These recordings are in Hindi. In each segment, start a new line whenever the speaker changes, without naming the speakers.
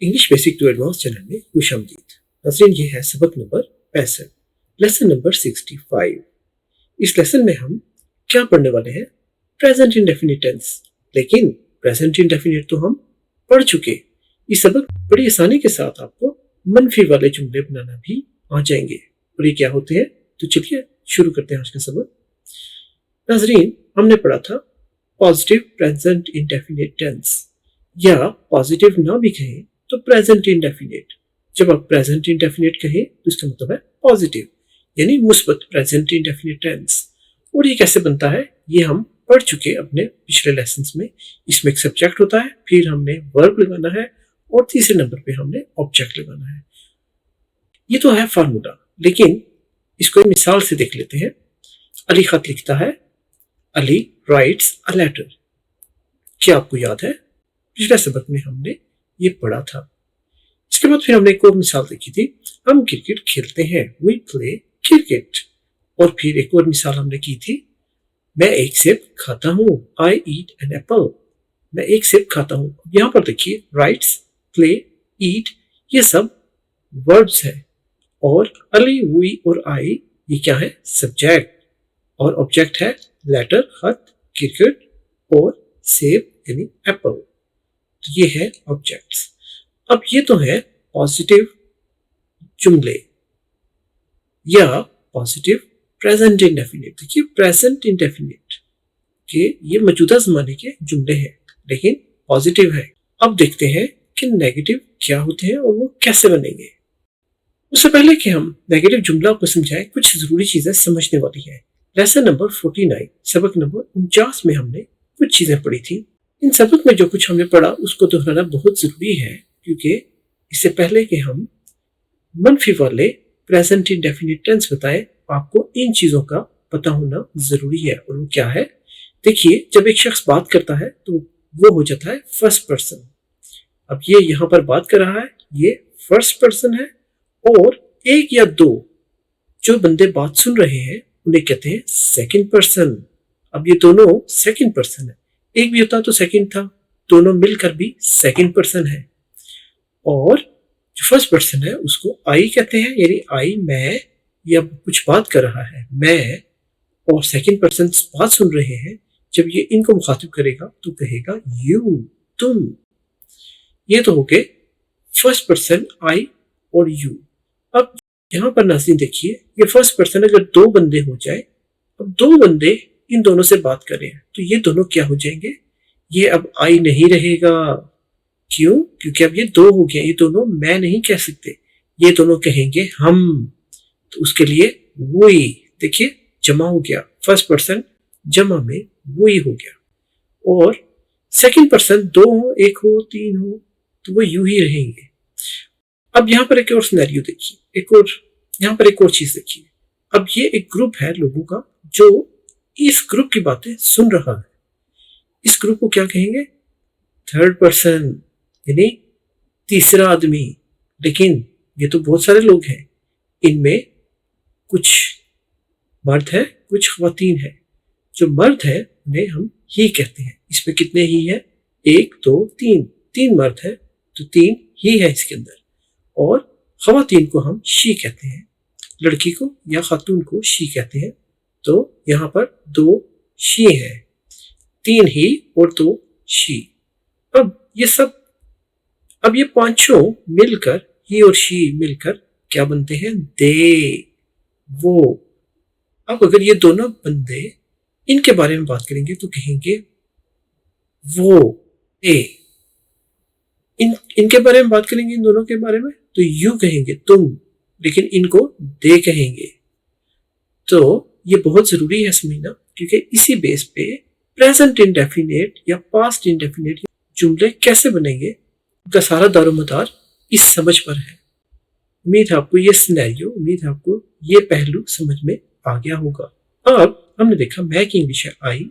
English basic to advance channel में खुशामदीद। नाज़रीन, ये है सबक नंबर 65, लेसन नंबर 65। इस लेसन में हम क्या पढ़ने वाले हैं? Present indefinite tense. लेकिन प्रेजेंट इंडेफिनिट तो हम पढ़ चुके। इस सबक बड़ी आसानी के साथ आपको मनफी वाले जुमले बनाना भी आ जाएंगे। और ये क्या होते हैं? तो चलिए शुरू करते हैं आज का सबक। नाज़रीन, हमने पढ़ा था पॉजिटिव प्रेजेंट इंडेफिनिट टेंस, या पॉजिटिव ना भी कहें तो प्रेजेंट इंडेफिनिट। जब आप प्रेजेंट इंडेफिनिट कहें तो इसका मतलब है पॉजिटिव, यानी मुस्बत प्रेजेंट इंडेफिनिट टेंस। और ये कैसे बनता है ये हम पढ़ चुके अपने पिछले लेसन्स में। इसमें एक सब्जेक्ट होता है, फिर हमने वर्ब लगाना है और तीसरे नंबर पे हमने ऑब्जेक्ट लगाना है। ये तो है फार्मूला, लेकिन इसको एक मिसाल से देख लेते हैं। अली खत लिखता है, अली राइट्स अ लेटर। क्या आपको याद है पिछले सबक में हमने ये पढ़ा था? इसके बाद फिर हमने एक और मिसाल देखी थी, हम क्रिकेट खेलते हैं, वी प्ले क्रिकेट। और फिर एक और मिसाल हमने की थी, मैं एक सेब खाता हूँ, आई ईट एन एप्पल। मैं एक सेब खाता हूँ। यहाँ पर देखिए, राइट्स, प्ले, ईट, ये सब वर्ब्स है। और अली, वी और आई ये क्या है? सब्जेक्ट। और ऑब्जेक्ट है लेटर, खत, क्रिकेट और सेब यानी एप्पल। तो ये है ऑब्जेक्ट्स। अब ये तो है पॉजिटिव जुमले या पॉजिटिव प्रेजेंट इंडेफिनिट। देखिए, प्रेजेंट इंडेफिनिट के ये मौजूदा जमाने के जुमले हैं, लेकिन पॉजिटिव है। अब देखते हैं कि नेगेटिव क्या होते हैं और वो कैसे बनेंगे। उससे पहले कि हम नेगेटिव जुमला को समझाएं, कुछ जरूरी चीजें समझने वाली है। लेसन नंबर 49, सबक नंबर 49 में हमने कुछ चीजें पढ़ी थी। इन सबक में जो कुछ हमने पढ़ा उसको दोहराना बहुत जरूरी है, क्योंकि इससे पहले कि हम मनफी वाले प्रेजेंट इंडेफिनिट टेंस बताएं, आपको इन चीजों का पता होना जरूरी है। और वो क्या है? देखिए, जब एक शख्स बात करता है तो वो हो जाता है फर्स्ट पर्सन। अब ये यहाँ पर बात कर रहा है, ये फर्स्ट पर्सन है। और एक या दो जो बंदे बात सुन रहे हैं उन्हें कहते हैं सेकंड पर्सन। अब ये दोनों सेकंड पर्सन है। एक भी होता तो सेकंड था, दोनों मिलकर भी सेकंड पर्सन है। और जो फर्स्ट पर्सन है उसको आई कहते हैं, यानी आई मैं, या कुछ बात कर रहा है मैं, और सेकंड पर्सन बात सुन रहे हैं। जब ये इनको मुखातिब करेगा तो कहेगा यू, तुम। ये तो हो गए फर्स्ट पर्सन आई और यू। अब यहाँ पर नाज़रीन देखिए, ये फर्स्ट पर्सन अगर दो बंदे हो जाए, अब दो बंदे इन दोनों से बात करें तो ये दोनों क्या हो जाएंगे? ये अब आई नहीं रहेगा। क्यों? क्योंकि अब ये दो हो गया, ये दोनों मैं नहीं कह सकते, ये दोनों कहेंगे हम। तो उसके लिए वही, देखिए जमा हो गया, फर्स्ट पर्सन जमा में वही हो गया। और सेकंड पर्सन दो हो, एक हो, तीन हो, तो वो यू ही रहेंगे। अब यहाँ पर एक और सिनेरियो देखिए, यहाँ पर एक और चीज देखिए। अब ये एक ग्रुप है लोगों का जो इस ग्रुप की बातें सुन रहा है। इस ग्रुप को क्या कहेंगे? थर्ड पर्सन, यानी तीसरा आदमी। लेकिन ये तो बहुत सारे लोग हैं, इनमें कुछ मर्द है, कुछ ख्वातीन है। जो मर्द है उन्हें हम ही कहते हैं। इसमें कितने ही है? एक, दो, तीन। तीन मर्द है तो तीन ही है इसके अंदर। और ख्वातीन को हम शी कहते हैं, लड़की को या खातून को शी कहते हैं। तो यहाँ पर दो शी है, तीन ही और दो शी। अब ये पांचों मिलकर, ही और शी मिलकर क्या बनते हैं? दे, वो। अब अगर ये दोनों बंदे इनके बारे में बात करेंगे तो कहेंगे वो, ए। इनके बारे में बात करेंगे, इन दोनों के बारे में, तो यू कहेंगे तुम, लेकिन इनको दे कहेंगे। तो ये बहुत जरूरी है समझना, क्योंकि इसी बेस पे प्रेजेंट इंडेफिनिट या पास्ट इंडेफिनिट जुमले कैसे बनेंगे, उनका सारा दारोमदार इस समझ पर है। उम्मीद है आपको ये सिनेरियो, उम्मीद है आपको ये पहलू समझ में आ गया होगा। अब हमने देखा मैं की इंग्लिश है आई,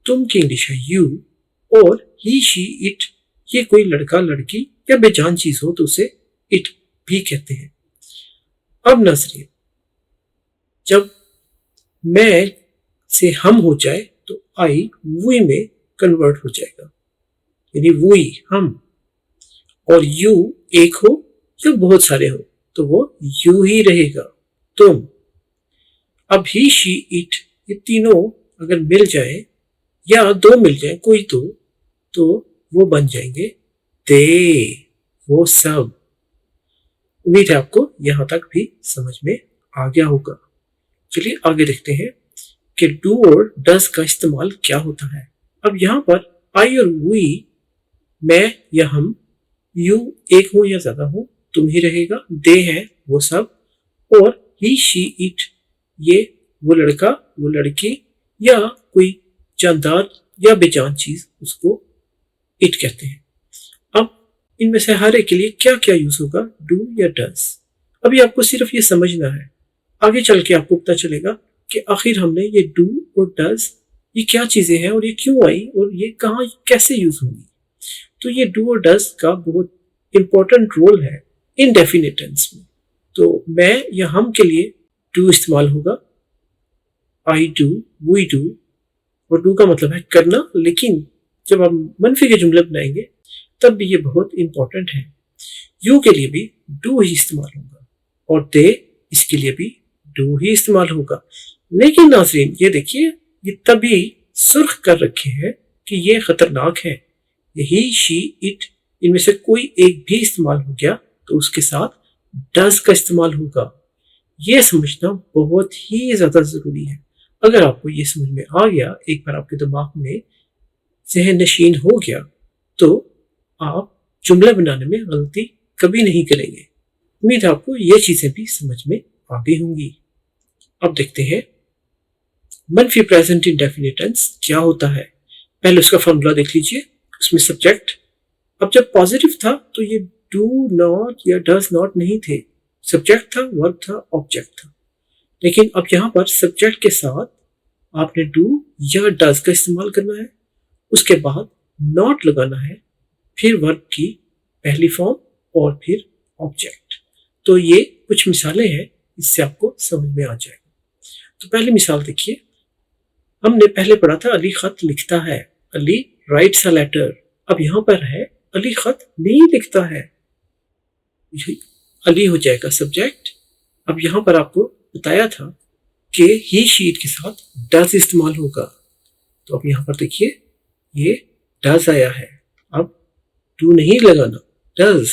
तुम की इंग्लिश है यू, और ही, शी, इट, ये कोई लड़का, लड़की या बेजान चीज हो तो उसे इट भी कहते हैं। अब नाज़रीन, जब मैं से हम हो जाए तो आई वी में कन्वर्ट हो जाएगा, यानी वी, हम। और यू एक हो या बहुत सारे हो तो वो यू ही रहेगा। तुम। अब ही, शी, इट, ये तीनों अगर मिल जाए या दो मिल जाए कोई तो वो बन जाएंगे दे, वो सब। उम्मीद है आपको यहां तक भी समझ में आ गया होगा। चलिए आगे देखते हैं कि डू और डज का इस्तेमाल क्या होता है। अब यहां पर आई और वी, मैं या हम, यू एक हो या ज्यादा हो तुम ही रहेगा, दे है वो सब, और ही, शी, इट, ये वो लड़का वो लड़की या कोई जानदार या बेजान चीज, उसको इट कहते हैं। अब इनमें से हर एक के लिए क्या क्या यूज होगा, डू या डज। अभी आपको सिर्फ ये समझना है, आगे चल के आपको पता चलेगा कि आखिर हमने ये डू और डज ये क्या चीजें हैं और ये क्यों आई और ये कहाँ कैसे यूज होंगी। तो ये डू और डज का बहुत इंपॉर्टेंट रोल है इनडेफिनिट टेंस में। तो मैं या हम के लिए डू इस्तेमाल होगा, आई डू, वी डू, और डू का मतलब है करना, लेकिन जब हम मनफी के जुमले बनाएंगे तब भी ये बहुत इंपॉर्टेंट है। यू के लिए भी डू ही इस्तेमाल होगा और दे, इसके लिए भी डू ही इस्तेमाल होगा। लेकिन नाज़रीन ये देखिए, ये तभी सुर्ख कर रखे हैं कि ये खतरनाक है। ही, शी, इट, इनमें से कोई एक भी इस्तेमाल हो गया तो उसके साथ डज का इस्तेमाल होगा। ये समझना बहुत ही ज्यादा जरूरी है। अगर आपको ये समझ में आ गया, एक बार आपके दिमाग में जहन नशीन हो गया, तो आप जुमला बनाने में गलती कभी नहीं करेंगे। उम्मीद है आपको ये चीजें भी समझ में आ गई होंगी। अब देखते हैं मनफी प्रेजेंट इंडेफिनिट टेंस क्या होता है। पहले उसका फॉर्मूला देख लीजिए, उसमें सब्जेक्ट। अब जब पॉजिटिव था तो ये डू नॉट या डज नॉट नहीं थे, सब्जेक्ट था, वर्ब था, ऑब्जेक्ट था। लेकिन अब यहां पर सब्जेक्ट के साथ आपने डू या डज का इस्तेमाल करना है, उसके बाद नॉट लगाना है, फिर वर्ब की पहली फॉर्म और फिर ऑब्जेक्ट। तो ये कुछ मिसालें हैं, इससे आपको समझ में आ जाएगा। तो पहली मिसाल देखिए, हमने पहले पढ़ा था अली खत लिखता है, अली राइट्स अ लेटर। अब यहां पर है अली खत नहीं लिखता है, अली हो जाएगा सब्जेक्ट। अब यहां पर आपको बताया था कि ही, शीट के साथ डज इस्तेमाल होगा, तो अब यहां पर देखिए ये डज आया है। अब डू नहीं लगाना, डज,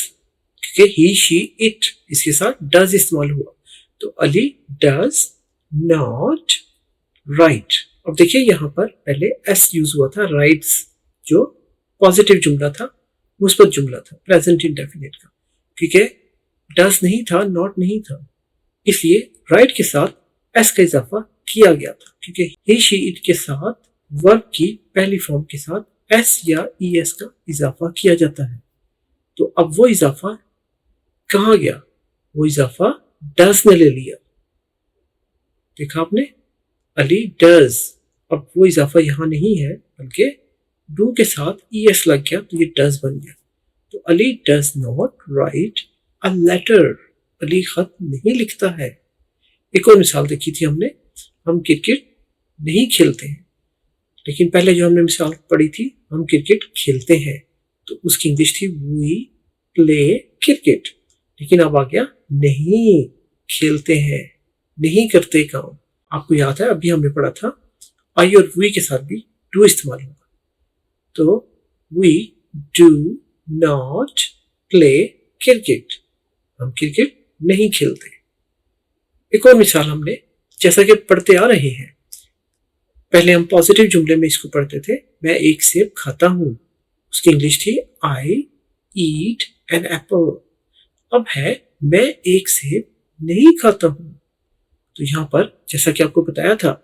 क्योंकि ही, शी, इट इसके साथ डज इस्तेमाल हुआ, तो अली डज नॉट राइट। अब देखिए यहां पर पहले एस यूज हुआ था, राइट्स, जो पॉजिटिव जुमला था, मुस्बत जुमला था प्रेजेंट इंडेफिनिट का, ठीक है, डज नहीं था, नॉट नहीं था, इसलिए राइट के साथ एस का इजाफा किया गया था, क्योंकि ही, शी, इट के साथ वर्ब की पहली फॉर्म के साथ एस या ई एस का इजाफा किया जाता है। तो अब वो इजाफा कहाँ गया, वो इजाफा डज ने ले लिया, देखा आपने, अली डज। अब वो इजाफा यहां नहीं है, बल्कि डू के साथ ई एस लग गया तो ये डज बन गया। तो Ali does not write a letter, Ali खत नहीं लिखता है। एक और मिसाल देखी थी हमने, हम क्रिकेट नहीं खेलते हैं, लेकिन पहले जो हमने मिसाल पढ़ी थी हम क्रिकेट खेलते हैं, तो उसकी इंग्लिश थी वी प्ले क्रिकेट। लेकिन अब आ गया नहीं खेलते हैं, नहीं करते काम। आपको याद है अभी हमने पढ़ा था आई और वी के साथ भी डू इस्तेमाल होगा, तो we do not play cricket, हम क्रिकेट नहीं खेलते। एक और मिसाल हमने जैसा कि पढ़ते आ रहे हैं, पहले हम पॉजिटिव जुमले में इसको पढ़ते थे, मैं एक सेब खाता हूं, उसकी इंग्लिश थी आई ईट एन एप्पल। अब है मैं एक सेब नहीं खाता हूं, तो यहां पर जैसा कि आपको बताया था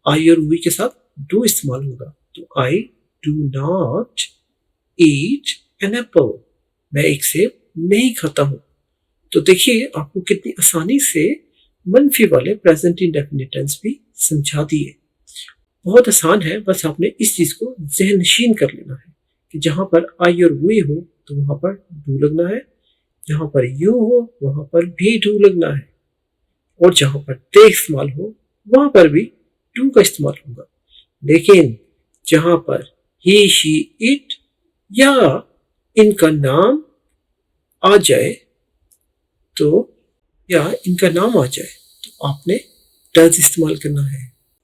आई और वी के साथ डू इस्तेमाल होगा, तो I do not eat an apple, मैं एक सेब नहीं खाता हूं। तो देखिए आपको कितनी आसानी से मनफी वाले प्रेजेंट इंडेफिनिट टेंस भी समझा दिए। बहुत आसान है, बस आपने इस चीज को जहन नशीन कर लेना है कि जहां पर आई और वी हो तो वहां पर डू लगना है, जहां पर यू हो वहां पर भी डू लगना है, और जहां पर दे इस्तेमाल हो वहां पर भी डू का इस्तेमाल होगा। लेकिन जहां पर ही, शी, इट या इनका नाम आ जाए तो या इनका नाम आ जाए तो आपने डज इस्तेमाल करना है।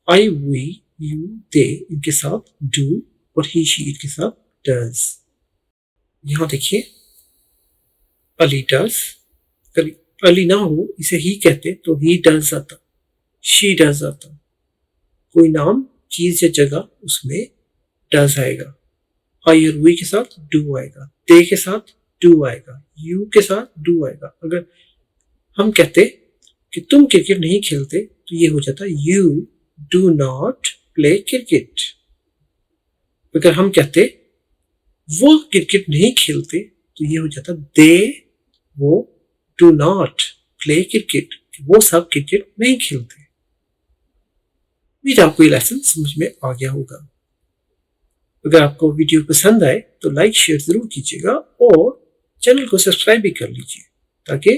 आई, वी, यू, दे इनके साथ डू और ही शी इनके साथ डज। यहां देखिए अली डज, अली ना हो इसे ही कहते तो ही डज आता, शी डज आता। कोई नाम चीज या जगह उसमें डज आएगा। आई और वी के साथ डू आएगा, दे के साथ डू आएगा, यू के साथ डू आएगा। अगर हम कहते कि तुम क्रिकेट नहीं खेलते तो ये हो जाता you do not play cricket. अगर हम कहते वो क्रिकेट नहीं खेलते तो ये हो जाता दे वो डू नॉट प्ले क्रिकेट, वो सब क्रिकेट नहीं खेलते। उम्मीद आपको ये लेसन समझ में आ गया होगा। अगर आपको वीडियो पसंद आए तो लाइक शेयर जरूर कीजिएगा और चैनल को सब्सक्राइब भी कर लीजिए ताकि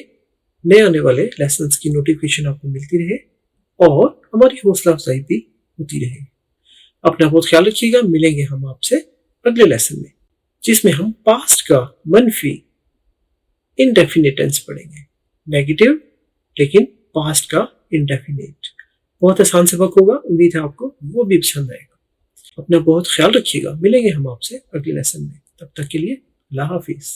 नए आने वाले लेसन्स की नोटिफिकेशन आपको मिलती रहे और हमारी हौसला अफजाई भी होती रहे। अपना बहुत ख्याल रखिएगा। मिलेंगे हम आपसे अगले लेसन में जिसमें हम पास्ट का मनफी इनडेफिनिट टेंस पढ़ेंगे। नेगेटिव लेकिन पास्ट का इनडेफिनिट। बहुत आसान सबक होगा। उम्मीद है आपको वो भी पसंद आएगा। अपना बहुत ख्याल रखिएगा। मिलेंगे हम आपसे अगले लेसन में। तब तक के लिए अल्लाह हाफिज।